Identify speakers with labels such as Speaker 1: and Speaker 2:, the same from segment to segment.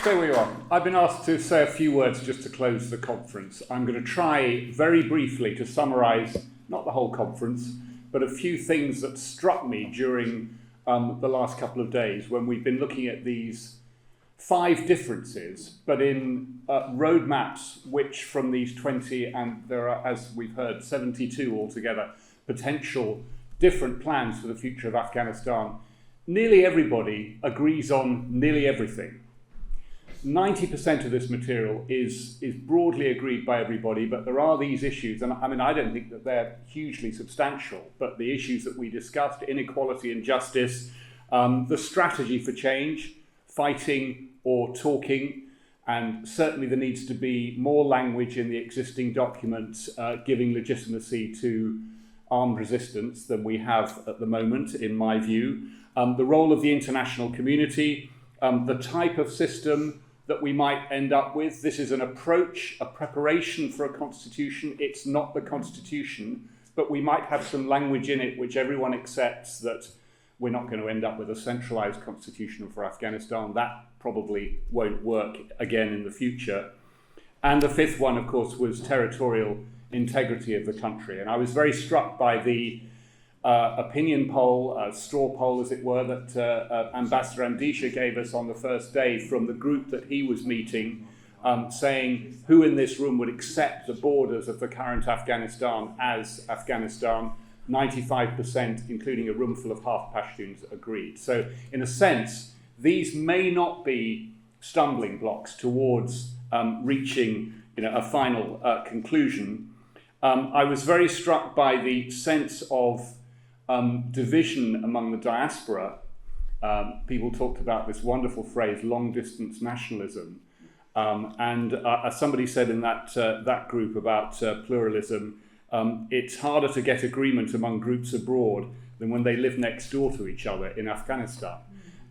Speaker 1: Stay where you are. I've been asked to say a few words just to close the conference. I'm going to try very briefly to summarise, not the whole conference, but a few things that struck me during the last couple of days when we've been looking at these 5 differences, but in roadmaps which from these 20, and there are, as we've heard, 72 altogether, potential different plans for the future of Afghanistan, nearly everybody agrees on nearly everything. 90% of this material is broadly agreed by everybody, but there are these issues, and I mean, I don't think that they're hugely substantial, but the issues that we discussed, inequality and justice, the strategy for change, fighting or talking, and certainly there needs to be more language in the existing documents giving legitimacy to armed resistance than we have at the moment, in my view. The role of the international community, the type of system that we might end up with. This is an approach, a preparation for a constitution. It's not the constitution, but we might have some language in it which everyone accepts that we're not going to end up with a centralised constitution for Afghanistan. That probably won't work again in the future. And the 5th one, of course, was territorial integrity of the country. And I was very struck by the opinion poll, straw poll as it were, that Ambassador Amdisha gave us on the first day from the group that he was meeting, saying who in this room would accept the borders of the current Afghanistan as Afghanistan. 95%, including a room full of half Pashtuns, agreed. So in a sense, these may not be stumbling blocks towards reaching a final conclusion. I was very struck by the sense of division among the diaspora. People talked about this wonderful phrase, long-distance nationalism. And as somebody said in that group about pluralism, it's harder to get agreement among groups abroad than when they live next door to each other in Afghanistan.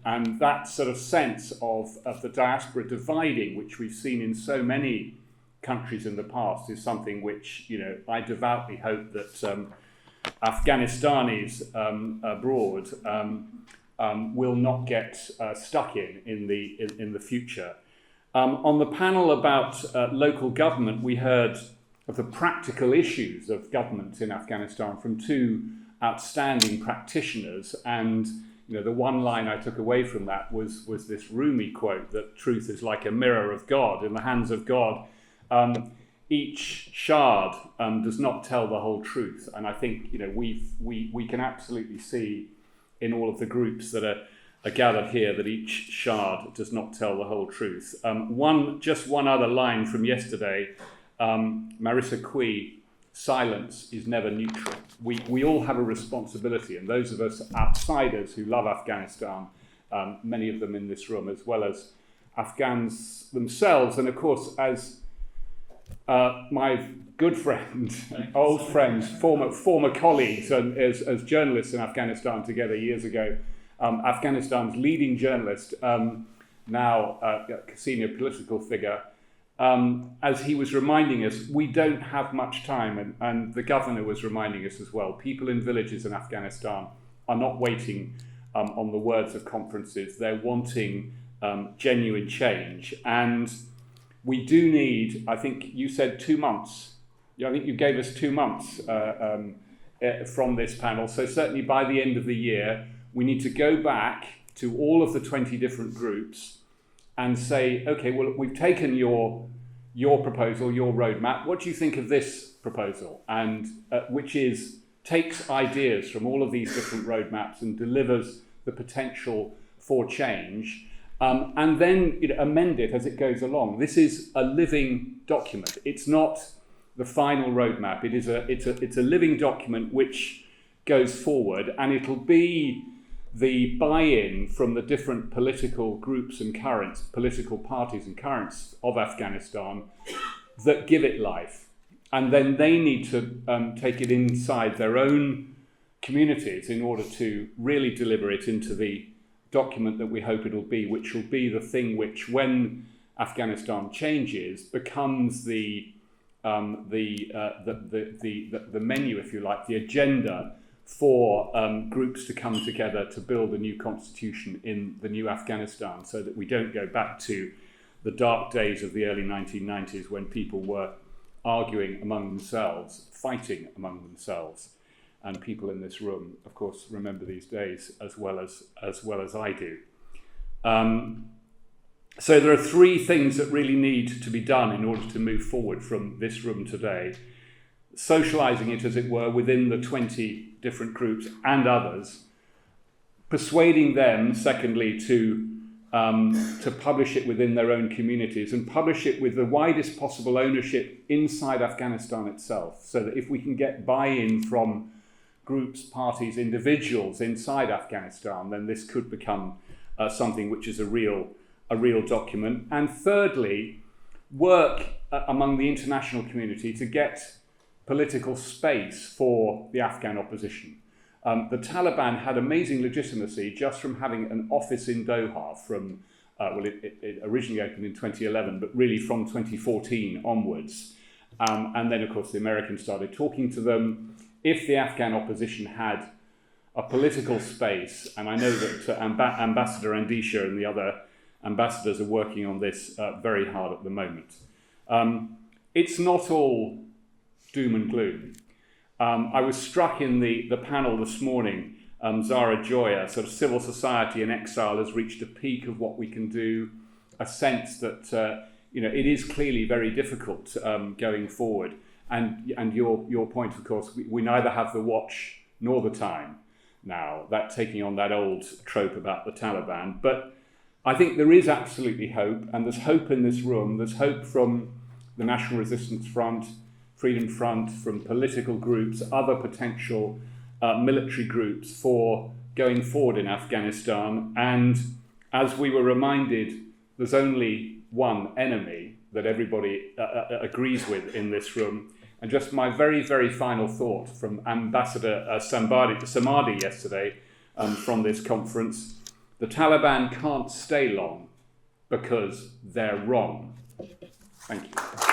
Speaker 1: And that sort of sense of the diaspora dividing, which we've seen in so many countries in the past, is something which, I devoutly hope that Afghanistanis abroad will not get stuck in the future. On the panel about local government, we heard of the practical issues of government in Afghanistan from 2 outstanding practitioners, and the one line I took away from that was this Rumi quote that truth is like a mirror of God in the hands of God. Each shard does not tell the whole truth, and I think we can absolutely see in all of the groups that are gathered here that each shard does not tell the whole truth. Just one other line from yesterday. Marissa Kui, silence is never neutral. We all have a responsibility, and those of us outsiders who love Afghanistan, many of them in this room, as well as Afghans themselves, and of course as my good friend, old friends, former colleagues, and as journalists in Afghanistan together years ago, Afghanistan's leading journalist, now a senior political figure, as he was reminding us, we don't have much time, and the governor was reminding us as well. People in villages in Afghanistan are not waiting on the words of conferences. They're wanting genuine change, and we do need, I think you said 2 months. I think you gave us 2 months from this panel. So certainly by the end of the year, we need to go back to all of the 20 different groups and say, okay, well, we've taken your proposal, your roadmap. What do you think of this proposal? And which takes ideas from all of these different roadmaps and delivers the potential for change. And then amend it as it goes along. This is a living document. It's not the final roadmap. It's a living document which goes forward, and it'll be the buy-in from the different political groups and currents, political parties and currents of Afghanistan that give it life. And then they need to take it inside their own communities in order to really deliver it into the document that we hope it'll be, which will be the thing which, when Afghanistan changes, becomes the menu, if you like, the agenda for groups to come together to build a new constitution in the new Afghanistan, so that we don't go back to the dark days of the early 1990s when people were arguing among themselves, fighting among themselves. And people in this room, of course, remember these days as well as I do. So there are three things that really need to be done in order to move forward from this room today. Socialising it, as it were, within the 20 different groups and others. Persuading them, secondly, to publish it within their own communities and publish it with the widest possible ownership inside Afghanistan itself, so that if we can get buy-in from groups, parties, individuals inside Afghanistan, then this could become something which is a real document. And thirdly, work among the international community to get political space for the Afghan opposition. The Taliban had amazing legitimacy just from having an office in Doha from, it originally opened in 2011, but really from 2014 onwards. And then, of course, the Americans started talking to them. If the Afghan opposition had a political space, and I know that Ambassador Andisha and the other ambassadors are working on this very hard at the moment. It's not all doom and gloom. I was struck in the panel this morning, Zara Joya, sort of civil society in exile has reached a peak of what we can do, a sense that it is clearly very difficult going forward. And your point, of course, we neither have the watch nor the time now, that taking on that old trope about the Taliban. But I think there is absolutely hope, and there's hope in this room. There's hope from the National Resistance Front, Freedom Front, from political groups, other potential military groups for going forward in Afghanistan. And as we were reminded, there's only one enemy that everybody agrees with in this room. And just my very, very final thought from Ambassador Samadi yesterday from this conference: the Taliban can't stay long because they're wrong. Thank you.